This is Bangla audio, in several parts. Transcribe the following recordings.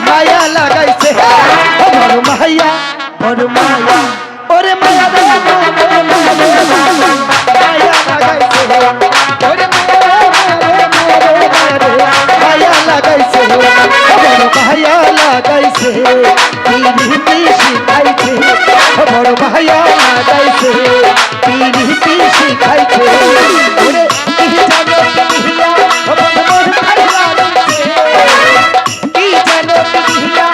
মায়া লাগাইছে বড় মায়া বড় মায়া ওরে মায়া রে মায়া লাগাইছে ওরে মায়া লাগাইছে বড় মায়া লাগাইছে পিরিতি শিখাইছে বড় মায়া লাগাইছে পিরিতি শিখাইছে ওরে কি জানো পিয়া বন্ধু মোর খাই লাগাইছে কি জানো পিয়া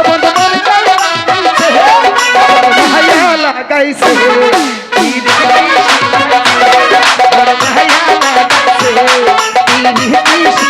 বন্ধু মোর খাই লাগাইছে বড় মায়া লাগাইছে পিরিতি শিখাইছে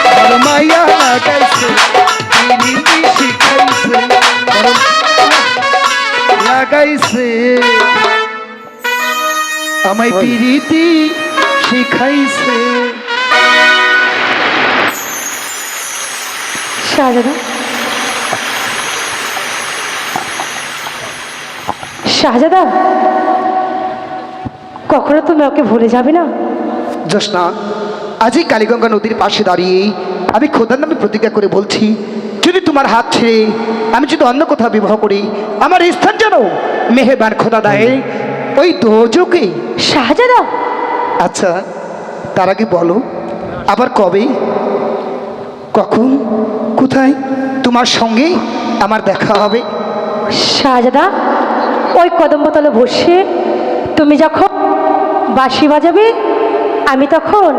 বড় মায়া লাগাইছে পিরিতি শিখাইছে আমায় পিরিতি শিখাইছে। শাহজাদা, শাহজাদা, কখনো তুমি ওকে ভুলে যাবে না? জোসনা, আজই কালীগঙ্গা নদীর পাশে দাঁড়িয়ে আমি খোদার নামে প্রতিজ্ঞা করে বলছি, যদি তোমার হাত ছেড়ে আমি যদি অন্য কোথাও বিবাহ করি, আমার স্থান যেন মেহেরবান খোদা দেয় ওই দোজকে। শাহজাদা, আচ্ছা তার আগে বলো, আবার কবে, কখন, কোথায় তোমার সঙ্গে আমার দেখা হবে? শাহজাদা, ওই কদমতলে বসে তুমি যখন বাঁশি বাজাবে, আমি তখন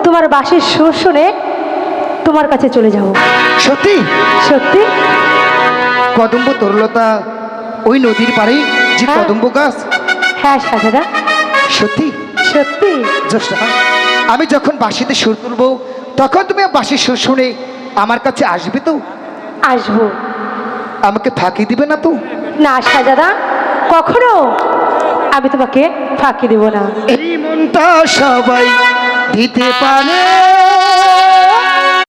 তোমার বাঁশির সুর শুনে তোমার কাছে চলে যাব। সত্যি? সত্যি। কদম্ব তরুলতা ওই নদীর পাড়ে যে হ্যাঁ। কদম্ব গাছ, হ্যাঁ শাহজাদা, সত্যি সত্যি। জ্যোৎস্না, আমি যখন বাঁশিতে সুর তুলবো তখন তুমি বাঁশির সুর শুনে আমার কাছে আসবে তো? আসবো। আমাকে ফাঁকি দিবে না তো? না শাহজাদা, কখনো আমি তোমাকে ফাঁকি দেব না। এই মনটা সবাই দিতে পারে